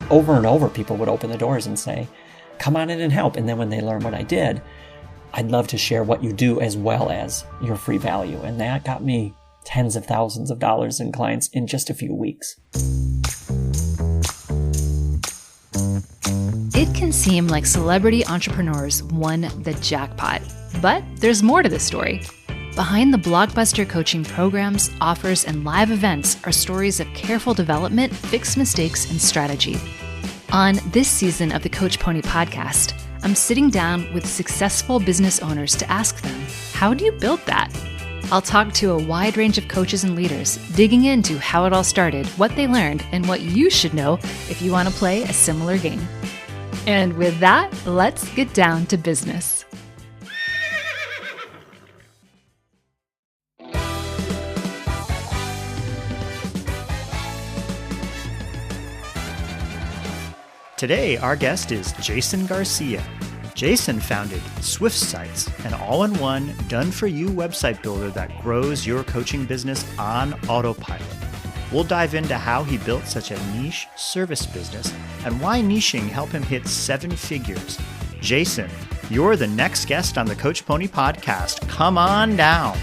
over and over, people would open the doors and say, come on in and help. And then when they learn what I did, I'd love to share what you do as well as your free value. And that got me tens of thousands of dollars in clients in just a few weeks. It can seem like celebrity entrepreneurs won the jackpot, but there's more to the story. Behind the blockbuster coaching programs, offers, and live events are stories of careful development, fixed mistakes, and strategy. On this season of the Coach Pony podcast, I'm sitting down with successful business owners to ask them, how do you build that? I'll talk to a wide range of coaches and leaders, digging into how it all started, what they learned, and what you should know if you want to play a similar game. And with that, let's get down to business. Today, our guest is Jason Gracia. Jason founded Swift Sites, an all-in-one, done-for-you website builder that grows your coaching business on autopilot. We'll dive into how he built such a niche service business and why niching helped him hit 7 figures. Jason, you're the next guest on the Coach Pony podcast. Come on down.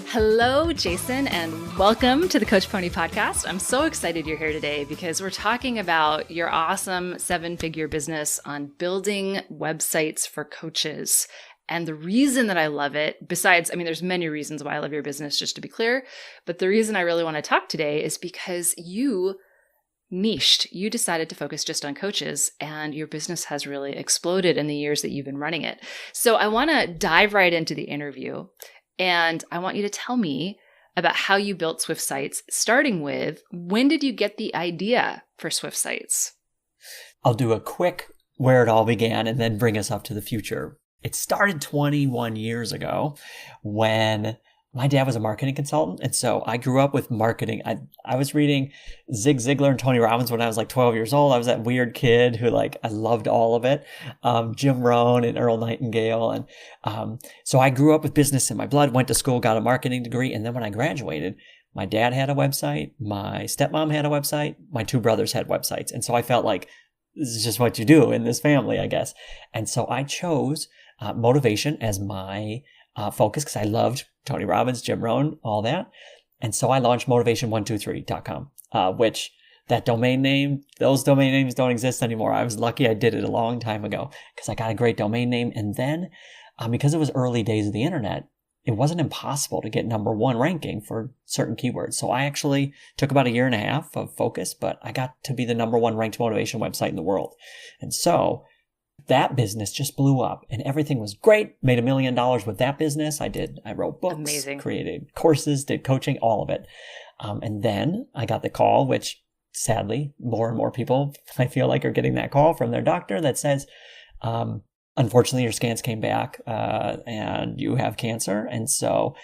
Hello, Jason, and welcome to the Coach Pony podcast. I'm so excited you're here today because we're talking about your awesome 7-figure business on building websites for coaches. And the reason that I love it, besides, there's many reasons why I love your business, just to be clear, but the reason I really want to talk today is because you niched. You decided to focus just on coaches, and your business has really exploded in the years that you've been running it. So I want to dive right into the interview. And I want you to tell me about how you built Swift Sites, starting with, when did you get the idea for Swift Sites? I'll do a quick where it all began and then bring us up to the future. It started 21 years ago when my dad was a marketing consultant. And so I grew up with marketing. I was reading Zig Ziglar and Tony Robbins when I was like 12 years old. I was that weird kid who I loved all of it. Jim Rohn and Earl Nightingale. And so I grew up with business in my blood, went to school, got a marketing degree. And then when I graduated, my dad had a website. My stepmom had a website. My 2 brothers had websites. And so I felt like this is just what you do in this family, I guess. And so I chose motivation as my focus because I loved Tony Robbins, Jim Rohn, all that. And so I launched motivation123.com, which that domain name, those domain names don't exist anymore. I was lucky I did it a long time ago because I got a great domain name. And then because it was early days of the internet, it wasn't impossible to get number 1 ranking for certain keywords. So I actually took about a year and a half of focus, but I got to be the number 1 ranked motivation website in the world. And so that business just blew up and everything was great. Made $1 million with that business. I wrote books, Amazing. Created courses, did coaching, all of it. And then I got the call, which sadly, more and more people I feel like are getting that call from their doctor that says, unfortunately, your scans came back and you have cancer. And so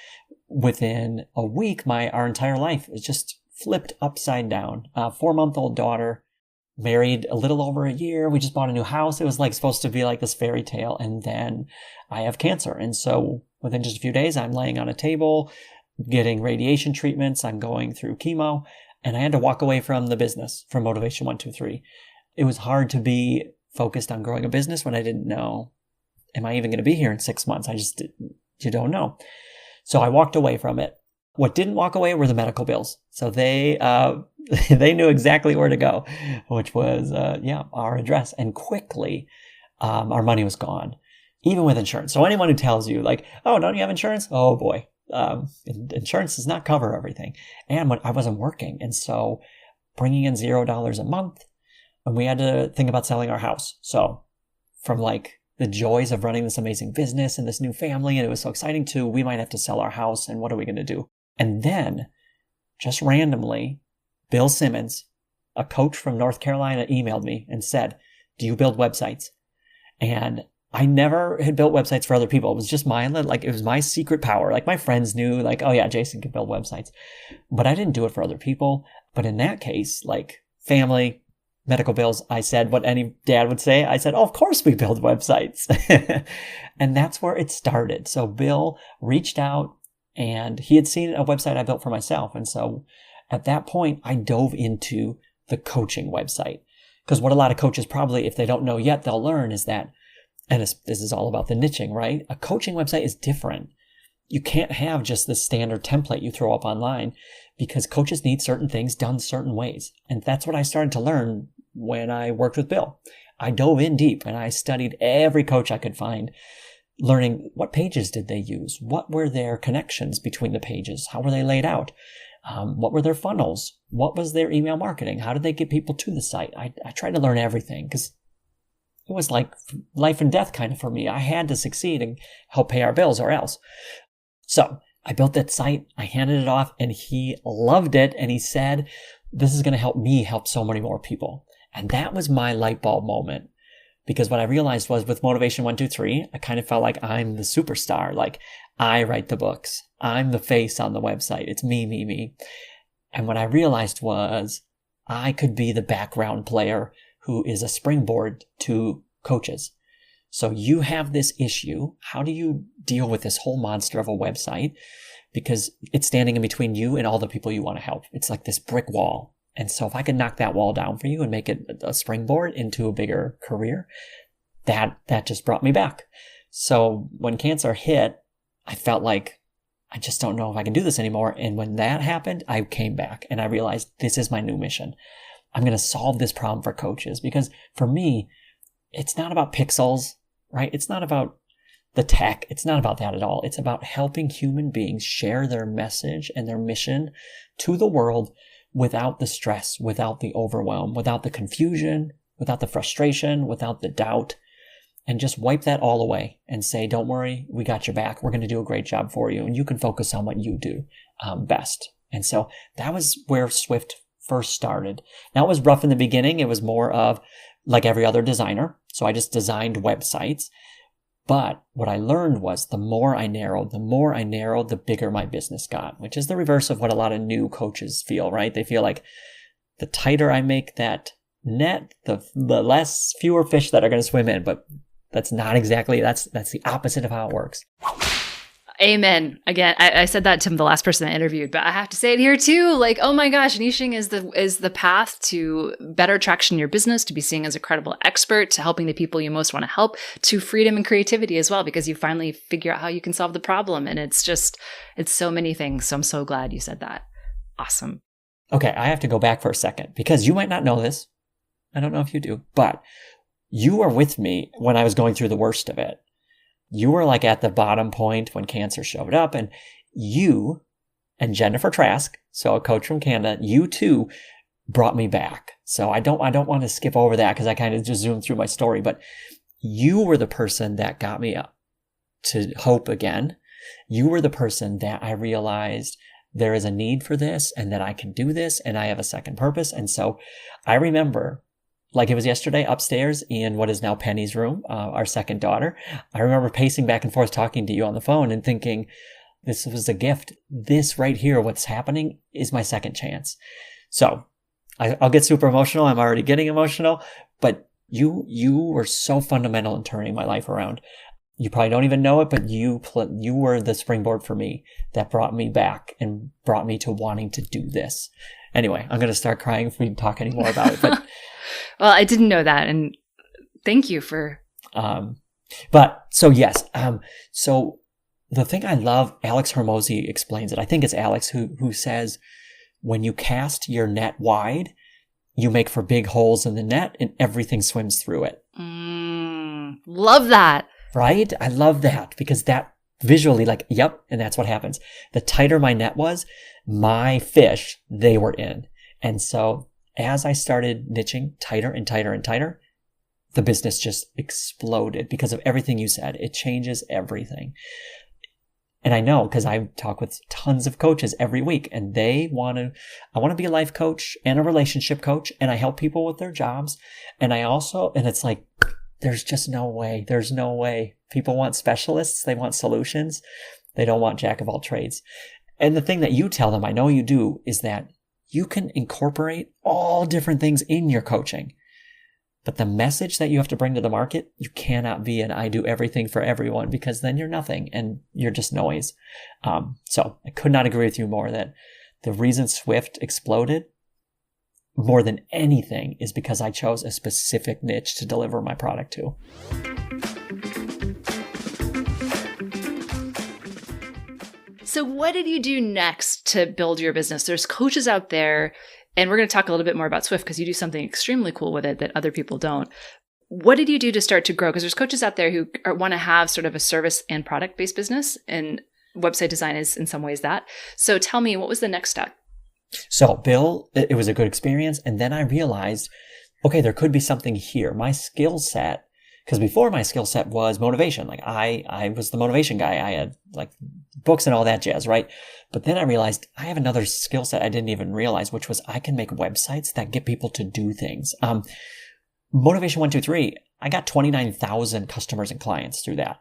within a week, our entire life is just flipped upside down. 4-month-old daughter, married a little over a year. We just bought a new house. It was supposed to be like this fairy tale. And then I have cancer. And so within just a few days, I'm laying on a table, getting radiation treatments. I'm going through chemo, and I had to walk away from the business, from Motivation 123. It was hard to be focused on growing a business when I didn't know, am I even going to be here in 6 months? You don't know. So I walked away from it. What didn't walk away were the medical bills. So they knew exactly where to go, which was, our address. And quickly, our money was gone, even with insurance. So anyone who tells you oh, don't you have insurance? Oh boy. Insurance does not cover everything. And I wasn't working. And so bringing in $0 a month, and we had to think about selling our house. So from the joys of running this amazing business and this new family, and it was so exciting too, we might have to sell our house. And what are we going to do? And then just randomly, Bill Simmons, a coach from North Carolina, emailed me and said, do you build websites? And I never had built websites for other people. It was just it was my secret power. My friends knew, oh yeah, Jason can build websites. But I didn't do it for other people. But in that case, family, medical bills, I said what any dad would say. I said, oh, of course we build websites. And that's where it started. So Bill reached out And he had seen a website I built for myself. And so at that point, I dove into the coaching website. Because what a lot of coaches probably, if they don't know yet, they'll learn is that, and this is all about the niching, right? A coaching website is different. You can't have just the standard template you throw up online because coaches need certain things done certain ways. And that's what I started to learn when I worked with Bill. I dove in deep and I studied every coach I could find, learning what pages did they use? What were their connections between the pages? How were they laid out? What were their funnels? What was their email marketing? How did they get people to the site? I tried to learn everything because it was like life and death kind of for me. I had to succeed and help pay our bills or else. So I built that site, I handed it off, and he loved it. And he said, this is going to help me help so many more people. And that was my light bulb moment. Because what I realized was with Motivation 123, I kind of felt like I'm the superstar. Like I write the books. I'm the face on the website. It's me. And what I realized was I could be the background player who is a springboard to coaches. So you have this issue. How do you deal with this whole monster of a website? Because it's standing in between you and all the people you want to help. It's like this brick wall. And so if I could knock that wall down for you and make it a springboard into a bigger career, that just brought me back. So when cancer hit, I felt like I just don't know if I can do this anymore. And when that happened, I came back and I realized this is my new mission. I'm going to solve this problem for coaches because for me, it's not about pixels, right? It's not about the tech. It's not about that at all. It's about helping human beings share their message and their mission to the world without the stress, without the overwhelm, without the confusion, without the frustration, without the doubt, and just wipe that all away and say, don't worry, we got your back. We're going to do a great job for you. And you can focus on what you do best. And so that was where Swift first started. Now it was rough in the beginning. It was more of like every other designer. So I just designed websites. But what I learned was the more I narrowed, the bigger my business got, which is the reverse of what a lot of new coaches feel, right? They feel like the tighter I make that net, the fewer fish that are going to swim in. But that's not exactly, that's the opposite of how it works. Amen. Again, I said that to the last person I interviewed, but I have to say it here too. Like, oh my gosh, niching is the path to better traction in your business, to be seen as a credible expert, to helping the people you most want to help, to freedom and creativity as well, because you finally figure out how you can solve the problem. And it's so many things. So I'm so glad you said that. Awesome. Okay, I have to go back for a second because you might not know this. I don't know if you do, but you were with me when I was going through the worst of it. You were like at the bottom point when cancer showed up, and you and Jennifer Trask, so a coach from Canada, you too brought me back. So I don't want to skip over that because I kind of just zoomed through my story, but you were the person that got me up to hope again. You were the person that I realized there is a need for this and that I can do this and I have a second purpose. And so I remember, like it was yesterday, upstairs in what is now Penny's room, our second daughter, I remember pacing back and forth talking to you on the phone and thinking, this was a gift. This right here, what's happening, is my second chance. So I'll get super emotional. I'm already getting emotional, but you were so fundamental in turning my life around. You probably don't even know it, but you were the springboard for me that brought me back and brought me to wanting to do this. Anyway, I'm going to start crying if we talk any more about it, but well, I didn't know that. And thank you for, but so yes. So the thing I love, Alex Hormozi explains it. I think it's Alex who says, when you cast your net wide, you make for big holes in the net and everything swims through it. Love that. Right? I love that because that visually, like, yep. And that's what happens. The tighter my net was, my fish, they were in. And so as I started niching tighter and tighter and tighter, the business just exploded because of everything you said. It changes everything. And I know because I talk with tons of coaches every week and I want to be a life coach and a relationship coach and I help people with their jobs. And it's like, there's no way. People want specialists. They want solutions. They don't want jack of all trades. And the thing that you tell them, I know you do, is that you can incorporate all different things in your coaching. But the message that you have to bring to the market, you cannot be an I do everything for everyone, because then you're nothing and you're just noise. So I could not agree with you more that the reason Swift exploded more than anything is because I chose a specific niche to deliver my product to. So what did you do next to build your business? There's coaches out there, and we're going to talk a little bit more about Swift because you do something extremely cool with it that other people don't. What did you do to start to grow? Because there's coaches out there who want to have sort of a service and product-based business, and website design is in some ways that. So tell me, what was the next step? So Bill, it was a good experience. And then I realized, okay, there could be something here. My skill set, because before my skill set was motivation. Like I was the motivation guy. I had like books and all that jazz, right? But then I realized I have another skill set I didn't even realize, which was I can make websites that get people to do things. Motivation 123, I got 29,000 customers and clients through that.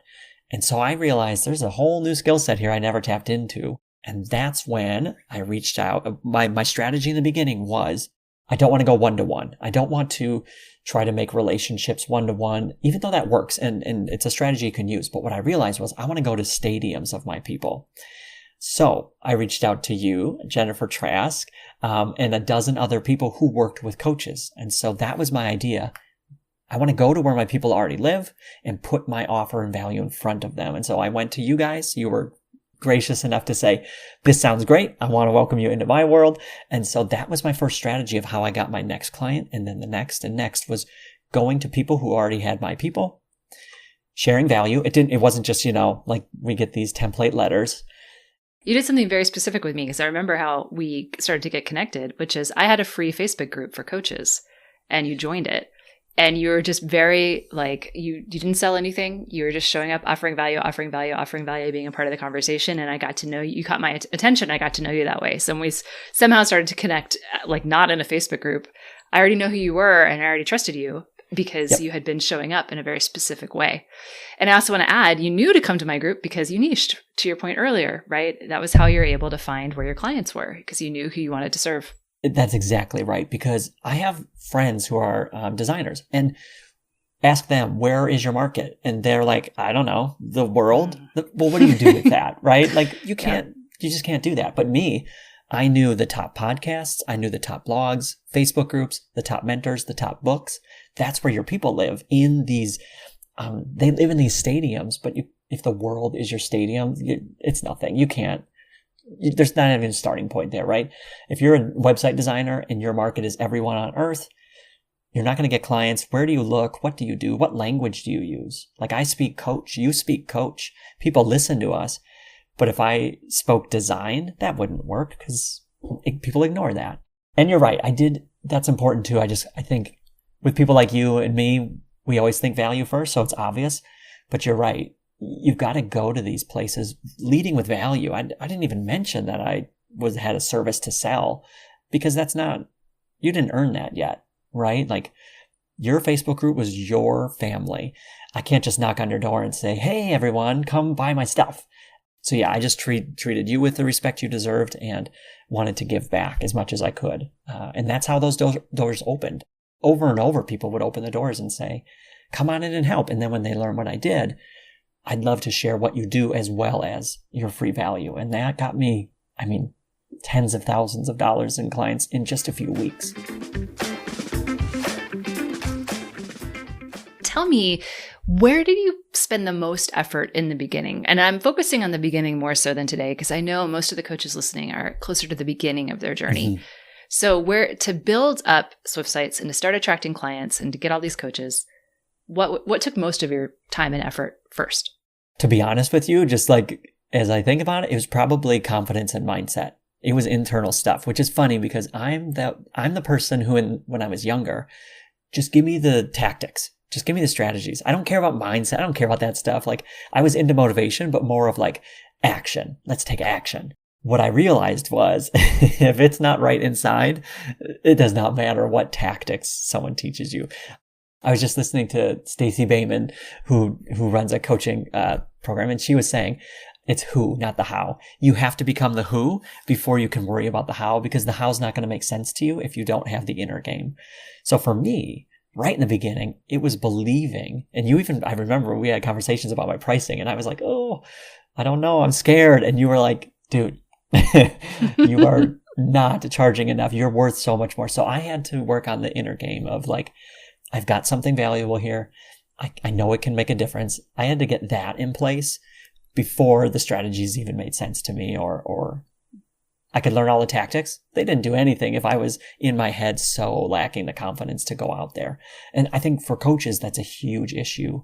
And so I realized there's a whole new skill set here I never tapped into. And that's when I reached out. My strategy in the beginning was, I don't want to go one-to-one. I don't want to try to make relationships one-to-one, even though that works and it's a strategy you can use. But what I realized was I want to go to stadiums of my people. So I reached out to you, Jennifer Trask, and a dozen other people who worked with coaches. And so that was my idea. I want to go to where my people already live and put my offer and value in front of them. And so I went to you guys. You were gracious enough to say, this sounds great. I want to welcome you into my world. And so that was my first strategy of how I got my next client. And then the next and next was going to people who already had my people, sharing value. It wasn't just, like we get these template letters. You did something very specific with me, because I remember how we started to get connected, which is I had a free Facebook group for coaches and you joined it. And you were just very you didn't sell anything. You were just showing up, offering value, being a part of the conversation. And I got to know you. You caught my attention. I got to know you that way. So when we somehow started to connect, not in a Facebook group, I already know who you were and I already trusted you because you had been showing up in a very specific way. And I also want to add, you knew to come to my group because you niched, to your point earlier, right? That was how you're able to find where your clients were, because you knew who you wanted to serve. That's exactly right, because I have friends who are designers and ask them, where is your market? And they're like, I don't know, the world. Well, what do you do with that? Right? You just can't do that. But me, I knew the top podcasts. I knew the top blogs, Facebook groups, the top mentors, the top books. That's where your people live in these, they live in these stadiums, but if the world is your stadium, it's nothing. You can't. There's not even a starting point there, right? If you're a website designer and your market is everyone on earth, you're not going to get clients. Where do you look? What do you do? What language do you use? I speak coach, you speak coach. People listen to us. But if I spoke design, that wouldn't work because people ignore that. And you're right. That's important too. I think with people like you and me, we always think value first. So it's obvious, but you're right. You've got to go to these places leading with value. I didn't even mention that I had a service to sell, because you didn't earn that yet, right? Your Facebook group was your family. I can't just knock on your door and say, hey, everyone, come buy my stuff. So yeah, I just treated you with the respect you deserved and wanted to give back as much as I could. And that's how those doors opened. Over and over, people would open the doors and say, come on in and help. And then when they learn what I did, I'd love to share what you do as well as your free value. And that got me, tens of thousands of dollars in clients in just a few weeks. Tell me, where did you spend the most effort in the beginning? And I'm focusing on the beginning more so than today, because I know most of the coaches listening are closer to the beginning of their journey. Mm-hmm. So where to build up Swift sites and to start attracting clients and to get all these coaches, what took most of your time and effort first? To be honest with you, just as I think about it, it was probably confidence and mindset. It was internal stuff, which is funny because I'm the person who, when I was younger, just give me the tactics. Just give me the strategies. I don't care about mindset. I don't care about that stuff. I was into motivation, but more of action. Let's take action. What I realized was if it's not right inside, it does not matter what tactics someone teaches you. I was just listening to Stacey Bayman, who runs a coaching program, and she was saying, it's who, not the how. You have to become the who before you can worry about the how, because the how's not going to make sense to you if you don't have the inner game. So for me, right in the beginning, it was believing. And I remember we had conversations about my pricing and I was like, oh, I don't know. I'm scared. And you were like, dude, you are not charging enough. You're worth so much more. So I had to work on the inner game of like, I've got something valuable here. I know it can make a difference. I had to get that in place before the strategies even made sense to me, or I could learn all the tactics. They didn't do anything if I was in my head so lacking the confidence to go out there. And I think for coaches, that's a huge issue.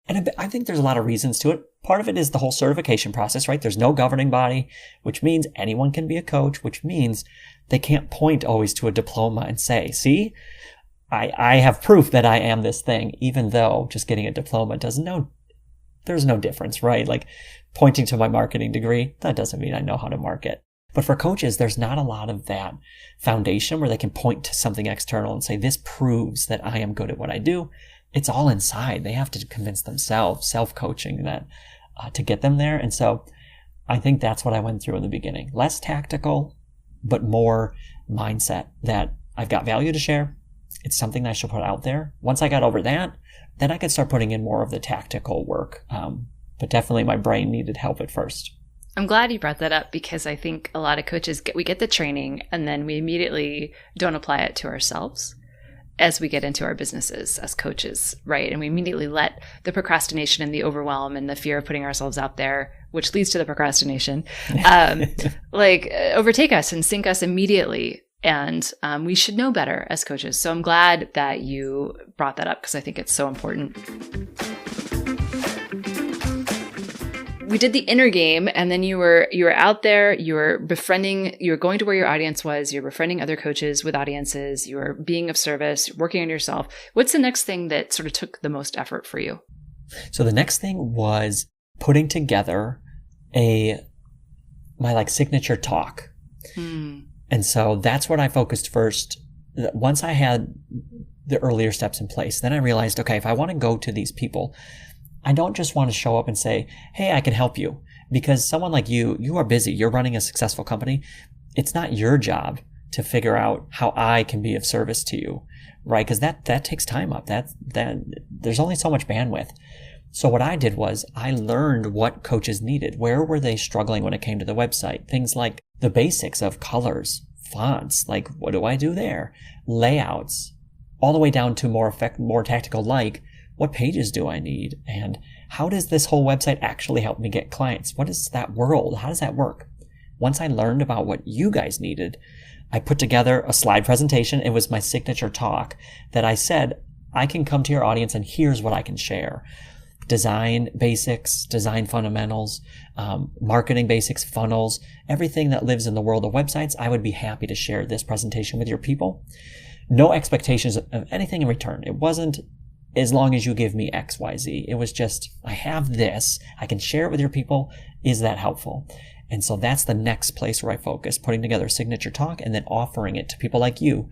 And I think there's a lot of reasons to it. Part of it is the whole certification process, right? There's no governing body, which means anyone can be a coach, which means they can't point always to a diploma and say, see, I have proof that I am this thing, even though just getting a diploma there's no difference, right? Like pointing to my marketing degree, that doesn't mean I know how to market. But for coaches, there's not a lot of that foundation where they can point to something external and say, this proves that I am good at what I do. It's all inside. They have to convince themselves, self-coaching, that to get them there. And so I think that's what I went through in the beginning. Less tactical, but more mindset that I've got value to share. It's something that I should put out there. Once I got over that, then I could start putting in more of the tactical work. But definitely my brain needed help at first. I'm glad you brought that up because I think a lot of coaches we get the training and then we immediately don't apply it to ourselves as we get into our businesses as coaches, right? And we immediately let the procrastination and the overwhelm and the fear of putting ourselves out there, which leads to the procrastination, overtake us and sink us immediately. And we should know better as coaches. So I'm glad that you brought that up because I think it's so important. We did the inner game, and then you were out there, you were befriending, you were going to where your audience was, you're befriending other coaches with audiences, you were being of service, working on yourself. What's the next thing that sort of took the most effort for you? So the next thing was putting together my signature talk. And so that's what I focused first. Once I had the earlier steps in place, then I realized, okay, if I want to go to these people, I don't just want to show up and say, hey, I can help you. Because someone like you are busy. You're running a successful company. It's not your job to figure out how I can be of service to you, right? Because that takes time up. That there's only so much bandwidth. So what I did was I learned what coaches needed. Where were they struggling when it came to the website? Things like the basics of colors, fonts, like what do I do there? Layouts, all the way down to more tactical, like what pages do I need? And how does this whole website actually help me get clients? What is that world? How does that work? Once I learned about what you guys needed, I put together a slide presentation. It was my signature talk that I said, I can come to your audience and here's what I can share. Design basics, design fundamentals, marketing basics, funnels, everything that lives in the world of websites. I would be happy to share this presentation with your people. No expectations of anything in return. It wasn't as long as you give me X, Y, Z. It was just, I have this. I can share it with your people. Is that helpful? And so that's the next place where I focus, putting together a signature talk and then offering it to people like you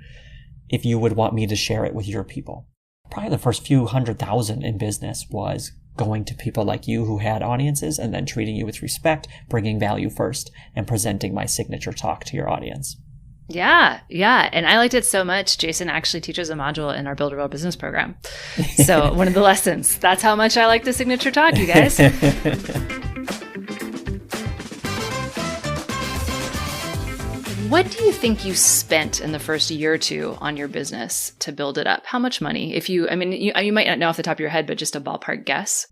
if you would want me to share it with your people. Probably the first few 100,000 in business was going to people like you who had audiences and then treating you with respect, bringing value first, and presenting my signature talk to your audience. Yeah. And I liked it so much. Jason actually teaches a module in our Build a Real Business program. So one of the lessons, that's how much I like the signature talk, you guys. What do you think you spent in the first year or two on your business to build it up? How much money? You might not know off the top of your head, but just a ballpark guess.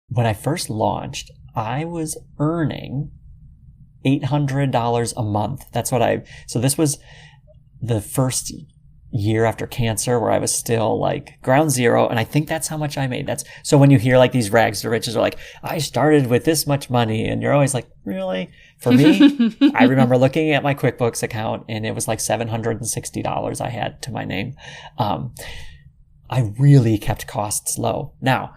When I first launched, I was earning $800 a month. So this was the first year after cancer where I was still like ground zero. And I think that's how much I made. So when you hear like these rags to riches are like, I started with this much money, and you're always like, really? For me, I remember looking at my QuickBooks account and it was like $760 I had to my name. I really kept costs low. Now,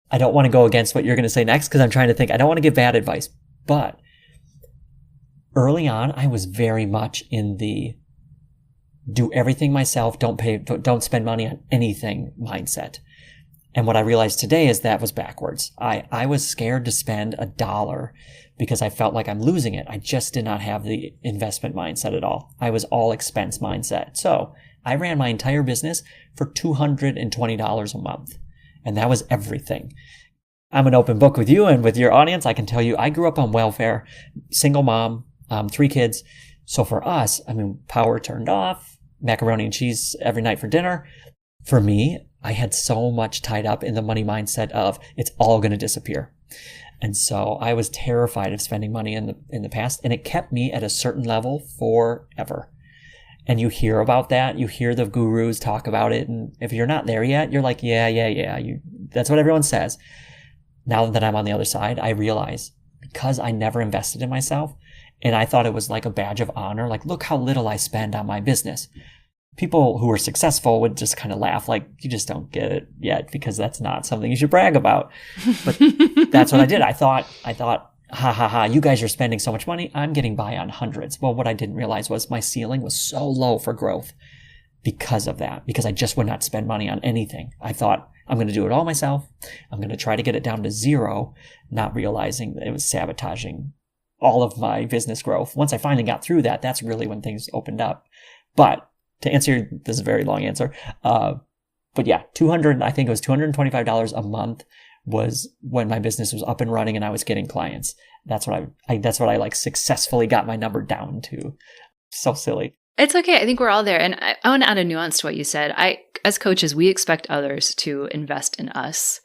I don't want to go against what you're going to say next because I'm trying to think. I don't want to give bad advice, but early on, I was very much in the do everything myself, don't spend money on anything mindset. And what I realized today is that was backwards. I was scared to spend $1 because I felt like I'm losing it. I just did not have the investment mindset at all. I was all expense mindset. So I ran my entire business for $220 a month. And that was everything. I'm an open book with you and with your audience. I can tell you, I grew up on welfare, single mom, 3 kids. So for us, power turned off, macaroni and cheese every night for dinner. For me, I had so much tied up in the money mindset of it's all going to disappear. And so I was terrified of spending money in the past, and it kept me at a certain level forever. And you hear about that. You hear the gurus talk about it. And if you're not there yet, you're like, yeah. That's what everyone says. Now that I'm on the other side, I realize because I never invested in myself, and I thought it was like a badge of honor, like, look how little I spend on my business. People who are successful would just kind of laugh, like, you just don't get it yet because that's not something you should brag about. But that's what I did. I thought, ha, you guys are spending so much money. I'm getting by on hundreds. Well, what I didn't realize was my ceiling was so low for growth because of that, because I just would not spend money on anything. I thought, I'm going to do it all myself. I'm going to try to get it down to 0, not realizing that it was sabotaging all of my business growth. Once I finally got through that, that's really when things opened up. But to answer, this is a very long answer. But yeah, I think it was $225 a month was when my business was up and running and I was getting clients. That's what I like successfully got my number down to. So silly. It's okay. I think we're all there. And I want to add a nuance to what you said. As coaches, we expect others to invest in us,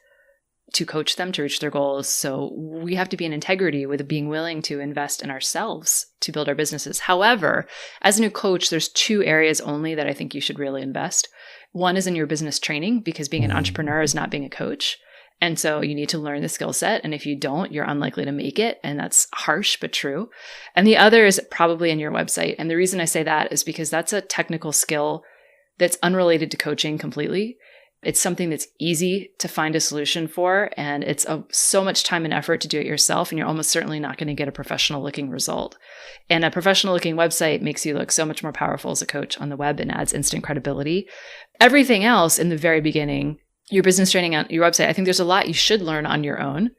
to coach them to reach their goals. So we have to be in integrity with being willing to invest in ourselves to build our businesses. However, as a new coach, there's 2 areas only that I think you should really invest. One is in your business training, because being an entrepreneur is not being a coach. And so you need to learn the skill set. And if you don't, you're unlikely to make it. And that's harsh, but true. And the other is probably in your website. And the reason I say that is because that's a technical skill that's unrelated to coaching completely. It's something that's easy to find a solution for. And it's so much time and effort to do it yourself. And you're almost certainly not going to get a professional looking result. And a professional looking website makes you look so much more powerful as a coach on the web and adds instant credibility. Everything else in the very beginning, your business training on your website, I think there's a lot you should learn on your own.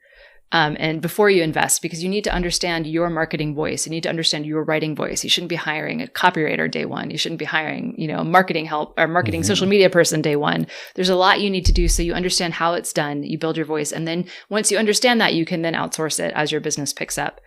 And before you invest, because you need to understand your marketing voice. You need to understand your writing voice. You shouldn't be hiring a copywriter day one. You shouldn't be hiring, marketing help or marketing social media person day one. There's a lot you need to do so you understand how it's done. You build your voice. And then once you understand that, you can then outsource it as your business picks up.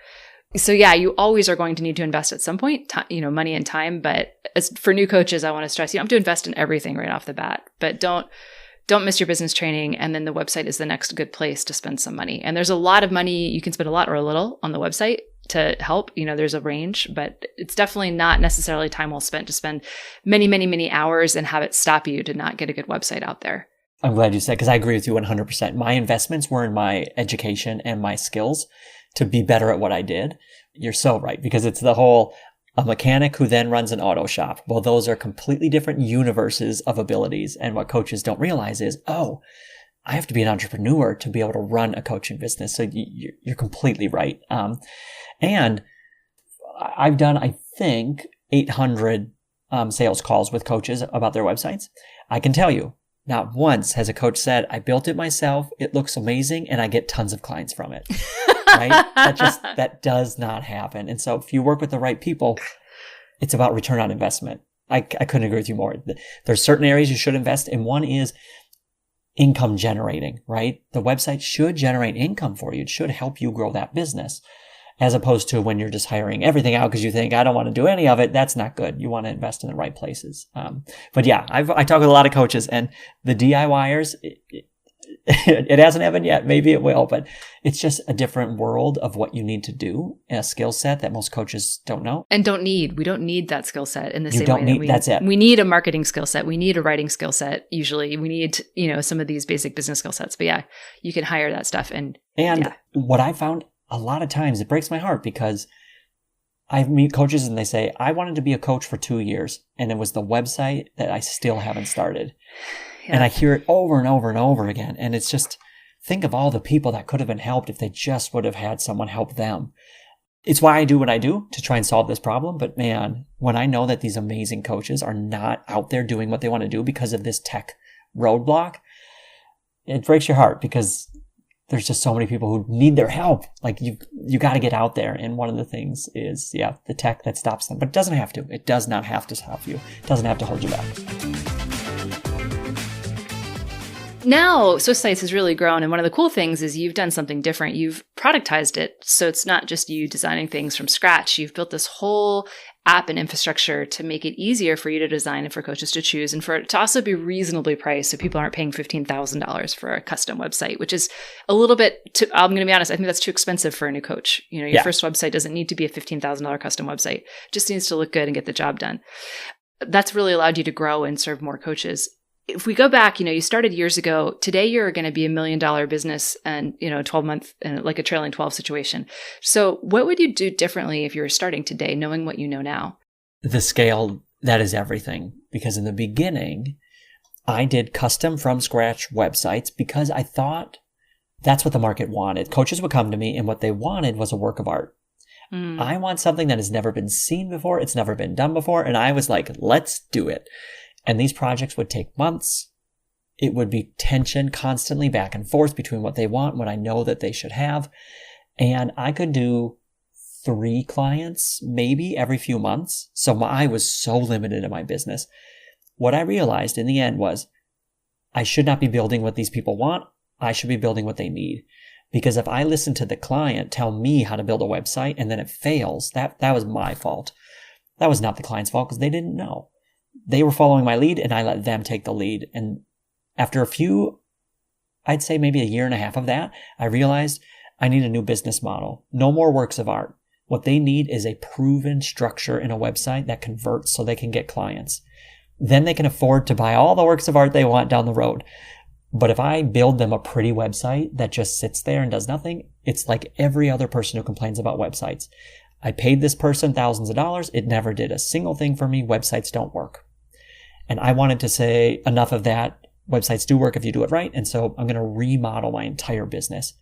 So yeah, you always are going to need to invest at some point, money and time. But as for new coaches, I want to stress, you don't have to invest in everything right off the bat, but don't miss your business training. And then the website is the next good place to spend some money. And there's a lot of money. You can spend a lot or a little on the website to help. There's a range, but it's definitely not necessarily time well spent to spend many, many, many hours and have it stop you to not get a good website out there. I'm glad you said, because I agree with you 100%. My investments were in my education and my skills to be better at what I did. You're so right, because it's the whole a mechanic who then runs an auto shop. Well, those are completely different universes of abilities. And what coaches don't realize is, I have to be an entrepreneur to be able to run a coaching business. So you're completely right. And I've done, I think, 800 sales calls with coaches about their websites. I can tell you, not once has a coach said, I built it myself, it looks amazing, and I get tons of clients from it. Right? That does not happen. And so if you work with the right people, it's about return on investment. I couldn't agree with you more. There's certain areas you should invest in. One is income generating, right? The website should generate income for you. It should help you grow that business, as opposed to when you're just hiring everything out because you think, I don't want to do any of it. That's not good. You want to invest in the right places. But yeah, I talk with a lot of coaches, and the DIYers, it hasn't happened yet. Maybe it will, but it's just a different world of what you need to do, a skill set that most coaches don't know. And don't need. We don't need that skill set in the same way. That's it. We need a marketing skill set. We need a writing skill set. Usually we need, some of these basic business skill sets, but yeah, you can hire that stuff. And what I found a lot of times, it breaks my heart because I meet coaches and they say, I wanted to be a coach for 2 years. And it was the website that I still haven't started. Yeah. And I hear it over and over and over again. And it's just, think of all the people that could have been helped if they just would have had someone help them. It's why I do what I do, to try and solve this problem. But man, when I know that these amazing coaches are not out there doing what they want to do because of this tech roadblock, it breaks your heart, because there's just so many people who need their help. Like you got to get out there. And one of the things is, the tech that stops them, but it doesn't have to. It does not have to stop you. It doesn't have to hold you back. Now, Swift Sites has really grown. And one of the cool things is you've done something different. You've productized it. So it's not just you designing things from scratch. You've built this whole app and infrastructure to make it easier for you to design and for coaches to choose, and for it to also be reasonably priced so people aren't paying $15,000 for a custom website, which is a little bit I'm going to be honest, I think that's too expensive for a new coach. Your first website doesn't need to be a $15,000 custom website. It just needs to look good and get the job done. That's really allowed you to grow and serve more coaches. If we go back, you started years ago. Today, you're going to be $1 million business and, 12-month and like a trailing 12 situation. So what would you do differently if you were starting today, knowing what you know now? The scale, that is everything. Because in the beginning, I did custom from scratch websites because I thought that's what the market wanted. Coaches would come to me and what they wanted was a work of art. I want something that has never been seen before. It's never been done before. And I was like, let's do it. And these projects would take months. It would be tension constantly back and forth between what they want, what I know that they should have. And I could do 3 clients maybe every few months. So I was so limited in my business. What I realized in the end was I should not be building what these people want. I should be building what they need. Because if I listen to the client tell me how to build a website and then it fails, that was my fault. That was not the client's fault because they didn't know. They were following my lead and I let them take the lead. And after I'd say maybe a year and a half of that, I realized I need a new business model. No more works of art. What they need is a proven structure in a website that converts so they can get clients. Then they can afford to buy all the works of art they want down the road. But if I build them a pretty website that just sits there and does nothing, it's like every other person who complains about websites. I paid this person thousands of dollars. It never did a single thing for me. Websites don't work. And I wanted to say enough of that. Websites do work if you do it right. And so I'm going to remodel my entire business.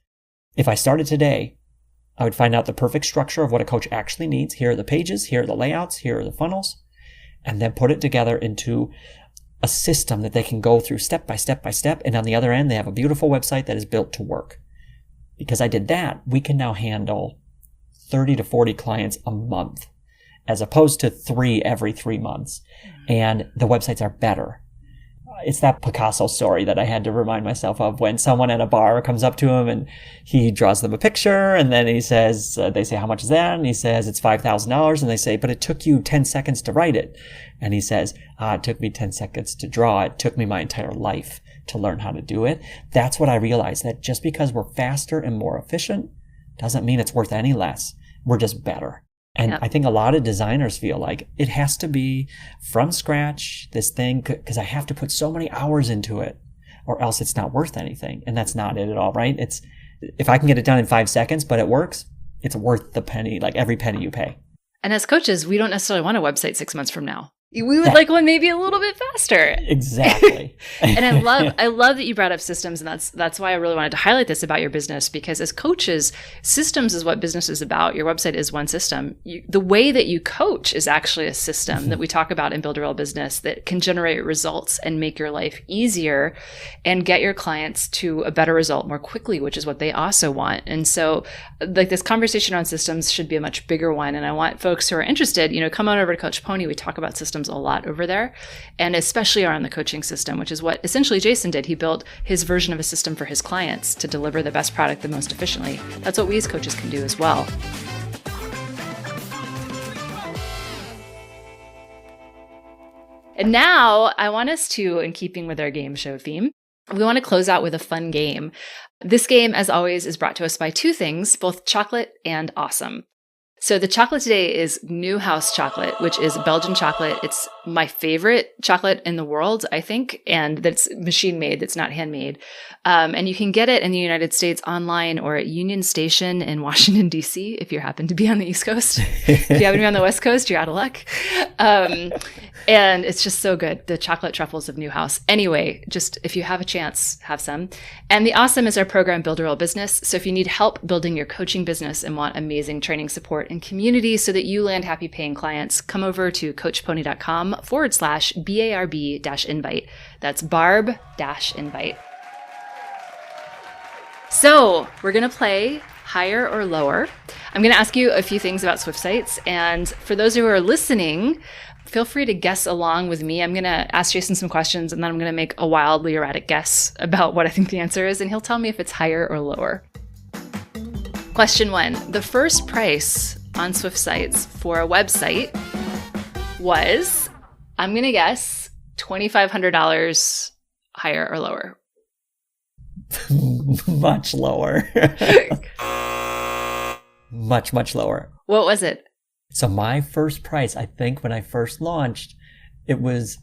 If I started today, I would find out the perfect structure of what a coach actually needs. Here are the pages. Here are the layouts. Here are the funnels. And then put it together into a system that they can go through step by step by step. And on the other end, they have a beautiful website that is built to work. Because I did that, we can now handle 30 to 40 clients a month, as opposed to 3 every 3 months. And the websites are better. It's that Picasso story that I had to remind myself of when someone at a bar comes up to him and he draws them a picture and then he says, they say, how much is that? And he says, it's $5,000. And they say, but it took you 10 seconds to write it. And he says, it took me 10 seconds to draw. It took me my entire life to learn how to do it. That's what I realized, that just because we're faster and more efficient doesn't mean it's worth any less. We're just better. And I think a lot of designers feel like it has to be from scratch, this thing, because I have to put so many hours into it or else it's not worth anything. And that's not it at all, right? If I can get it done in 5 seconds, but it works, it's worth the penny, like every penny you pay. And as coaches, we don't necessarily want a website 6 months from now. We would like one maybe a little bit faster. Exactly. And I love that you brought up systems, and that's why I really wanted to highlight this about your business, because as coaches, systems is what business is about. Your website is one system. The way that you coach is actually a system that we talk about in Build a Real Business that can generate results and make your life easier and get your clients to a better result more quickly, which is what they also want. And so like this conversation on systems should be a much bigger one. And I want folks who are interested, come on over to Coach Pony. We talk about systems a lot over there, and especially around the coaching system, which is what essentially Jason did. He built his version of a system for his clients to deliver the best product the most efficiently. That's what we as coaches can do as well. And now I want us to, in keeping with our game show theme, we want to close out with a fun game. This game, as always, is brought to us by 2 things, both chocolate and awesome. So the chocolate today is New House chocolate, which is Belgian chocolate. It's my favorite chocolate in the world, I think, and that's machine made. That's not handmade. And you can get it in the United States online or at Union Station in Washington, D.C., if you happen to be on the East Coast. If you happen to be on the West Coast, you're out of luck. And it's just so good. The chocolate truffles of New House. Anyway, just if you have a chance, have some. And the awesome is our program, Build a Real Business. So if you need help building your coaching business and want amazing training support and community so that you land happy paying clients, come over to coachpony.com/BARB-invite. That's BARB-invite. So we're going to play higher or lower. I'm going to ask you a few things about Swift sites. And for those who are listening, feel free to guess along with me. I'm going to ask Jason some questions, and then I'm going to make a wildly erratic guess about what I think the answer is, and he'll tell me if it's higher or lower. Question 1. The first price on Swift sites for a website was, I'm going to guess, $2,500 higher or lower. Much lower. Much lower. What was it? So my first price, I think when I first launched, it was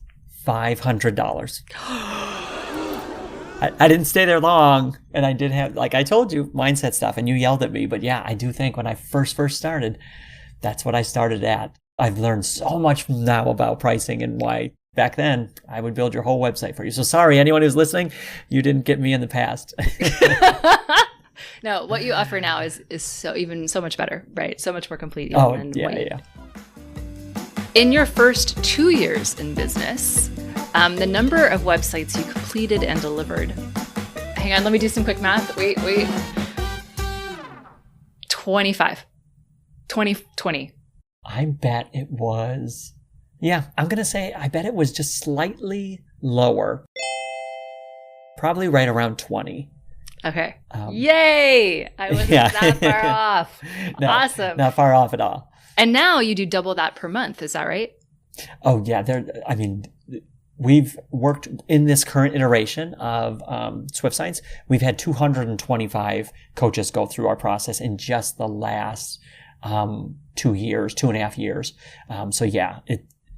$500. I didn't stay there long, and I did have, like I told you, mindset stuff, and you yelled at me. But yeah, I do think when I first started, that's what I started at. I've learned so much now about pricing and why back then I would build your whole website for you. So sorry, anyone who's listening, you didn't get me in the past. No, what you offer now is so much better, right? So much more complete. Yeah. In your first 2 years in business, the number of websites you completed and delivered. Hang on, let me do some quick math. Wait. 25. 20. I bet it was, I'm going to say, I bet it was just slightly lower. Probably right around 20. Okay. Yay! I wasn't that far off. No, awesome. Not far off at all. And now you do double that per month. Is that right? Oh, yeah. We've worked in this current iteration of Swift Sites. We've had 225 coaches go through our process in just the last 2.5 years.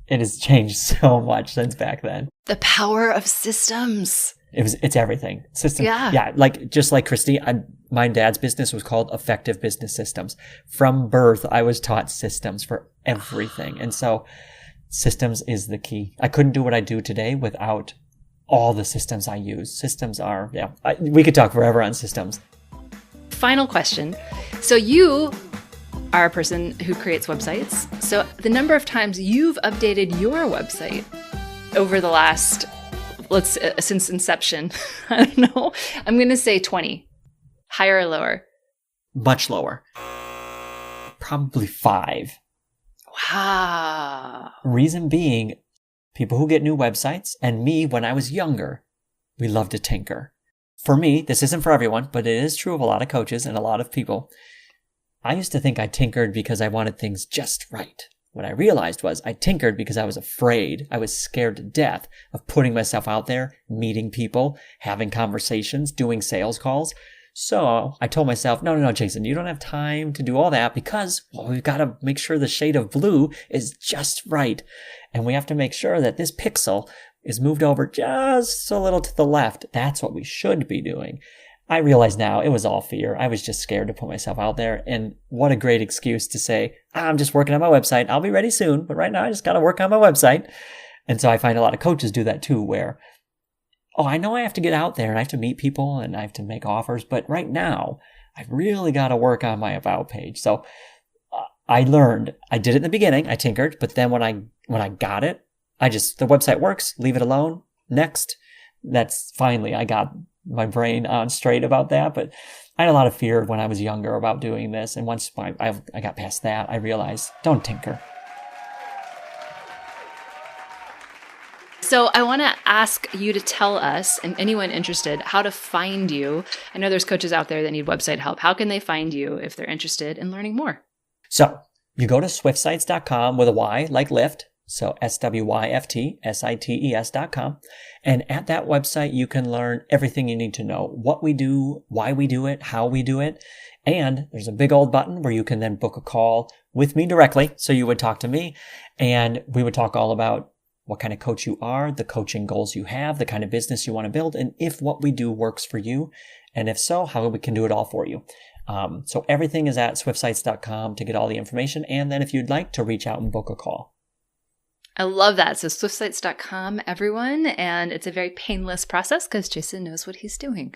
It has changed so much since back then. The power of systems. It's everything. Systems. Yeah. Just like Christie, my dad's business was called Effective Business Systems. From birth, I was taught systems for everything. And so systems is the key. I couldn't do what I do today without all the systems I use. Systems are, we could talk forever on systems. Final question. So you are a person who creates websites. So the number of times you've updated your website over the last, since inception, I don't know. I'm going to say 20. Higher or lower? Much lower. Probably 5. Wow. Reason being, people who get new websites, and me when I was younger, we love to tinker. For me, this isn't for everyone, but it is true of a lot of coaches and a lot of people. I used to think I tinkered because I wanted things just right. What I realized was I tinkered because I was afraid. I was scared to death of putting myself out there, meeting people, having conversations, doing sales calls. So I told myself, no, Jason, you don't have time to do all that because we've got to make sure the shade of blue is just right. And we have to make sure that this pixel is moved over just a little to the left. That's what we should be doing. I realize now it was all fear. I was just scared to put myself out there. And what a great excuse to say, I'm just working on my website. I'll be ready soon. But right now I just got to work on my website. And so I find a lot of coaches do that too, where, I know I have to get out there and I have to meet people and I have to make offers. But right now I've really got to work on my about page. So I learned, I did it in the beginning. I tinkered. But then when I got it, the website works, leave it alone. Next. That's finally, I got my brain on straight about that. But I had a lot of fear when I was younger about doing this. And once I got past that, I realized, don't tinker. So I want to ask you to tell us, and anyone interested, how to find you. I know there's coaches out there that need website help. How can they find you if they're interested in learning more? So you go to swiftsites.com with a Y like Lyft. So SWYFTSITES.com. And at that website, you can learn everything you need to know. What we do, why we do it, how we do it. And there's a big old button where you can then book a call with me directly. So you would talk to me and we would talk all about what kind of coach you are, the coaching goals you have, the kind of business you want to build, and if what we do works for you. And if so, how we can do it all for you. So everything is at swiftsites.com to get all the information. And then if you'd like to reach out and book a call. I love that. So swiftsites.com, everyone. And it's a very painless process because Jason knows what he's doing.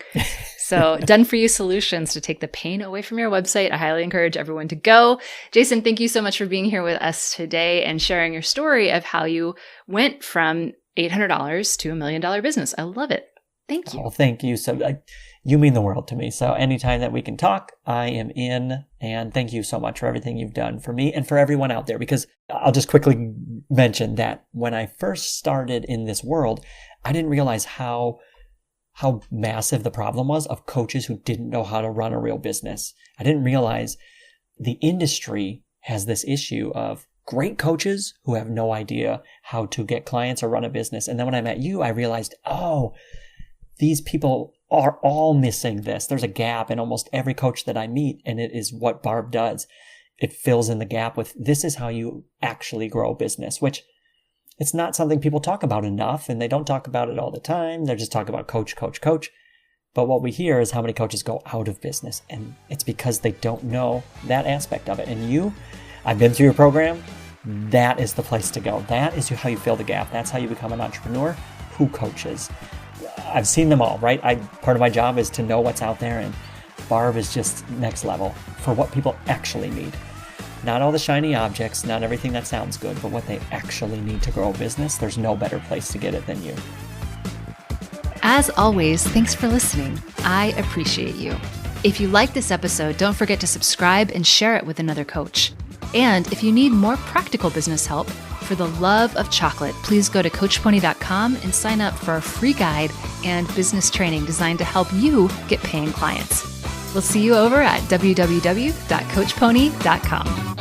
So done for you solutions to take the pain away from your website. I highly encourage everyone to go. Jason, thank you so much for being here with us today and sharing your story of how you went from $800 to $1 million business. I love it. Thank you. Oh, thank you. So you mean the world to me. So anytime that we can talk, I am in. And thank you so much for everything you've done for me and for everyone out there, because I'll just quickly mention that when I first started in this world, I didn't realize how massive the problem was of coaches who didn't know how to run a real business. I didn't realize the industry has this issue of great coaches who have no idea how to get clients or run a business. And then when I met you, I realized, oh, these people are all missing this. There's a gap in almost every coach that I meet, and it is what Barb does. It fills in the gap with, this is how you actually grow a business, which it's not something people talk about enough, and they don't talk about it all the time. They just talk about coach, coach, coach. But what we hear is how many coaches go out of business, and it's because they don't know that aspect of it. And I've been through your program. That is the place to go. That is how you fill the gap. That's how you become an entrepreneur who coaches. I've seen them all, right? Part of my job is to know what's out there, and Barb is just next level for what people actually need. Not all the shiny objects, not everything that sounds good, but what they actually need to grow a business. There's no better place to get it than you. As always, thanks for listening. I appreciate you. If you like this episode, don't forget to subscribe and share it with another coach. And if you need more practical business help, for the love of chocolate, please go to CoachPony.com and sign up for a free guide and business training designed to help you get paying clients. We'll see you over at www.coachpony.com.